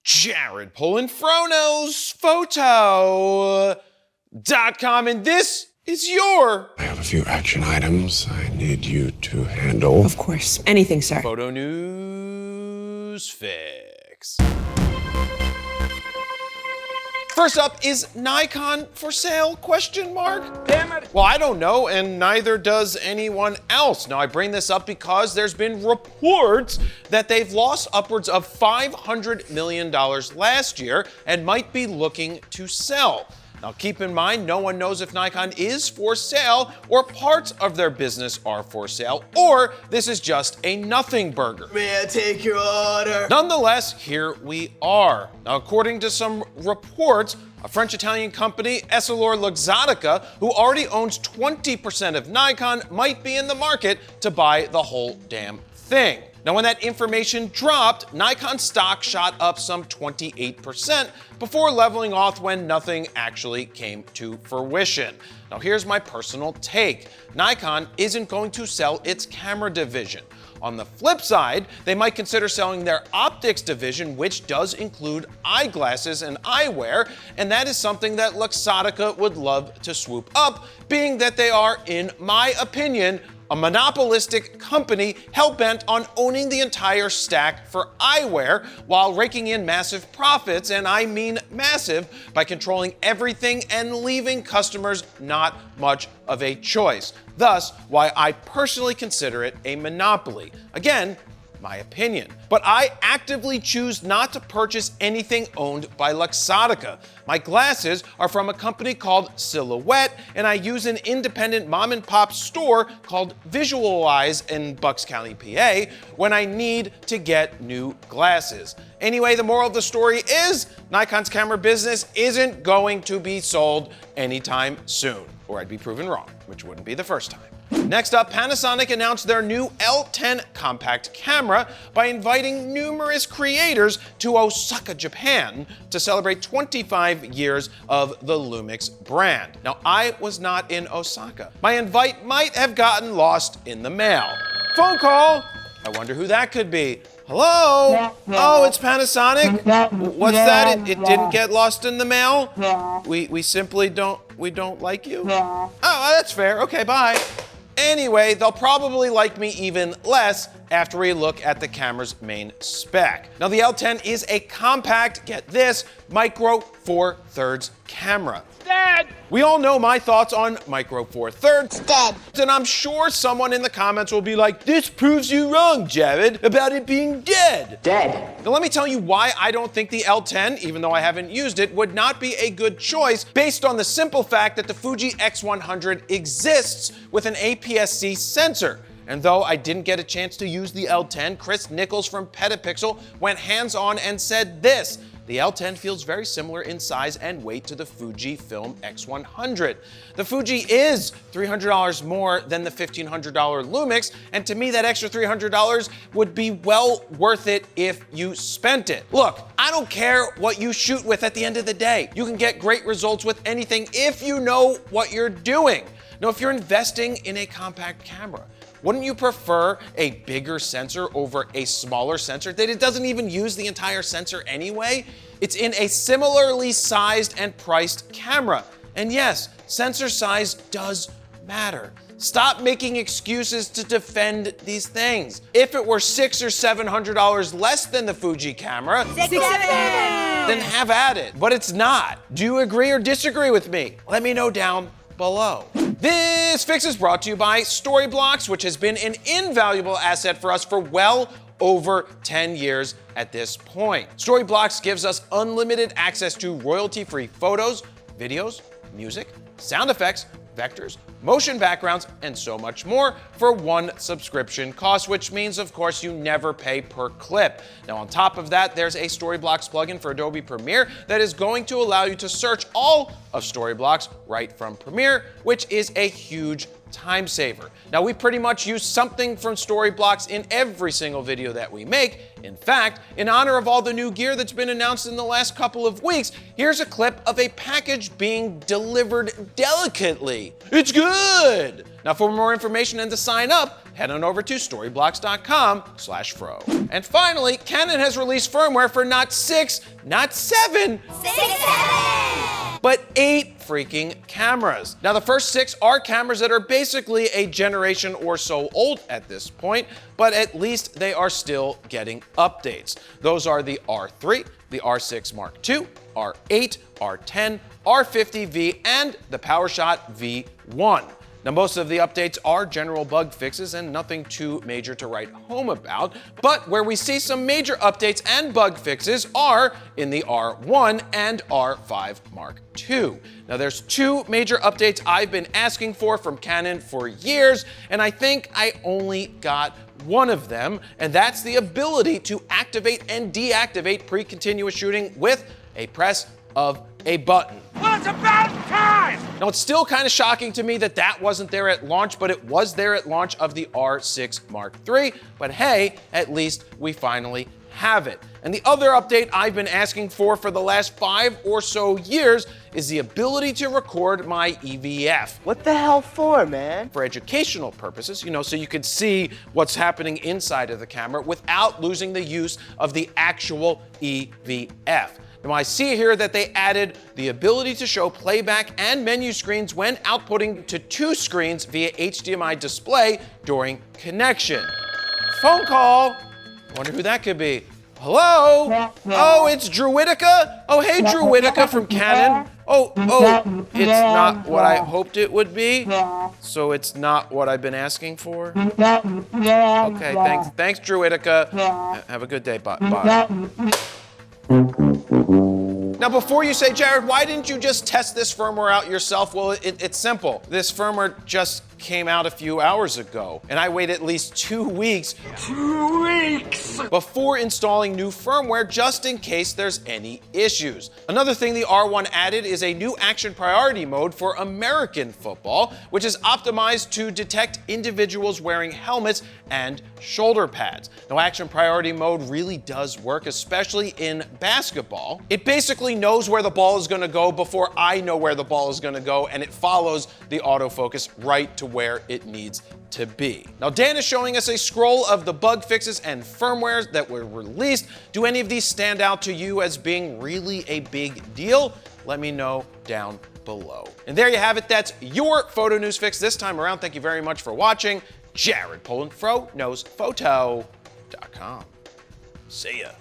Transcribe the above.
Jared Polin, Photos.com, and this is your... I have a few action items I need you to handle. Of course. Anything, sir. Photo News Fix. First up, is Nikon for sale? Damn it! Well, I don't know, and neither does anyone else. Now, I bring this up because there's been reports that they've lost upwards of $500 million last year and might be looking to sell. Now, keep in mind, no one knows if Nikon is for sale or parts of their business are for sale, or this is just a nothing burger. May I take your order? Nonetheless, here we are. Now, according to some reports, a French-Italian company, Essilor-Luxottica, who already owns 20% of Nikon, might be in the market to buy the whole damn thing. Now, when that information dropped, Nikon stock shot up some 28% before leveling off when nothing actually came to fruition. Now, here's my personal take. Nikon isn't going to sell its camera division. On the flip side, they might consider selling their optics division, which does include eyeglasses and eyewear, and that is something that Luxottica would love to swoop up, being that they are, in my opinion, a monopolistic company hell-bent on owning the entire stack for eyewear while raking in massive profits, and I mean massive, by controlling everything and leaving customers not much of a choice. Thus, why I personally consider it a monopoly. Again, my opinion. But I actively choose not to purchase anything owned by Luxottica. My glasses are from a company called Silhouette, and I use an independent mom and pop store called Visualize in Bucks County, PA, when I need to get new glasses. Anyway, the moral of the story is Nikon's camera business isn't going to be sold anytime soon, or I'd be proven wrong, which wouldn't be the first time. Next up, Panasonic announced their new L10 compact camera by inviting numerous creators to Osaka, Japan to celebrate 25 years of the Lumix brand. Now, I was not in Osaka. My invite might have gotten lost in the mail. Phone call! I wonder who that could be. Hello? Oh, it's Panasonic? What's that? It didn't get lost in the mail? We simply don't like you? Oh, that's fair. Okay, bye. Anyway, they'll probably like me even less after we look at the camera's main spec. Now, the L10 is a compact, get this, micro four thirds camera. Dad! We all know my thoughts on micro four thirds. Dead. And I'm sure someone in the comments will be like, this proves you wrong, Jared, about it being dead. Dead. Now let me tell you why I don't think the L10, even though I haven't used it, would not be a good choice based on the simple fact that the Fuji X100 exists with an APS-C sensor. And though I didn't get a chance to use the L10, Chris Nichols from Petapixel went hands-on and said this: the L10 feels very similar in size and weight to the Fujifilm X100. The Fuji is $300 more than the $1,500 Lumix, and to me that extra $300 would be well worth it if you spent it. Look, I don't care what you shoot with at the end of the day. You can get great results with anything if you know what you're doing. Now, if you're investing in a compact camera, wouldn't you prefer a bigger sensor over a smaller sensor that it doesn't even use the entire sensor anyway? It's in a similarly sized and priced camera. And yes, sensor size does matter. Stop making excuses to defend these things. If it were $600 or $700 less than the Fuji camera, then have at it. But it's not. Do you agree or disagree with me? Let me know down below. This fix is brought to you by Storyblocks, which has been an invaluable asset for us for well over 10 years at this point. Storyblocks gives us unlimited access to royalty-free photos, videos, music, sound effects, vectors, motion backgrounds, and so much more for one subscription cost, which means, of course, you never pay per clip. Now, on top of that, there's a Storyblocks plugin for Adobe Premiere that is going to allow you to search all of Storyblocks right from Premiere, which is a huge time saver. Now, we pretty much use something from Storyblocks in every single video that we make. In fact, in honor of all the new gear that's been announced in the last couple of weeks, here's a clip of a package being delivered delicately. It's good! Now, for more information and to sign up, head on over to storyblocks.com/fro. And finally, Canon has released firmware for not 6, not 7, but 8 freaking cameras. Now, the first 6 are cameras that are basically a generation or so old at this point, but at least they are still getting updates. Those are the R3, the R6 Mark II, R8, R10, R50V, and the PowerShot V1. Now, most of the updates are general bug fixes and nothing too major to write home about, but where we see some major updates and bug fixes are in the R1 and R5 Mark II. Now, there's 2 major updates I've been asking for from Canon for years, and I think I only got one of them, and that's the ability to activate and deactivate pre-continuous shooting with a press of a button. Well, it's about time! Now, it's still kind of shocking to me that that wasn't there at launch, but it was there at launch of the R6 Mark III. But hey, at least we finally have it. And the other update I've been asking for the last 5 or so years is the ability to record my EVF. What the hell for, man? For educational purposes, so you could see what's happening inside of the camera without losing the use of the actual EVF. Now, I see here that they added the ability to show playback and menu screens when outputting to 2 screens via HDMI display during connection. Phone call. I wonder who that could be. Hello? Oh, it's Druidica? Oh, hey, Druidica from Canon. Oh, it's not what I hoped it would be. So it's not what I've been asking for. Okay, thanks, Druidica. Have a good day. Bye. Now, before you say, Jared, why didn't you just test this firmware out yourself? Well, it's simple. This firmware just came out a few hours ago, and I wait at least 2 weeks. 2 weeks! Before installing new firmware, just in case there's any issues. Another thing the R1 added is a new action priority mode for American football, which is optimized to detect individuals wearing helmets and shoulder pads. Now, action priority mode really does work, especially in basketball. It basically knows where the ball is going to go before I know where the ball is going to go, and it follows the autofocus right to where it needs to be. Now, Dan is showing us a scroll of the bug fixes and firmwares that were released. Do any of these stand out to you as being really a big deal? Let me know down below. And there you have it. That's your photo news fix this time around. Thank you very much for watching. Jared Polin, FroKnowsPhoto.com. See ya.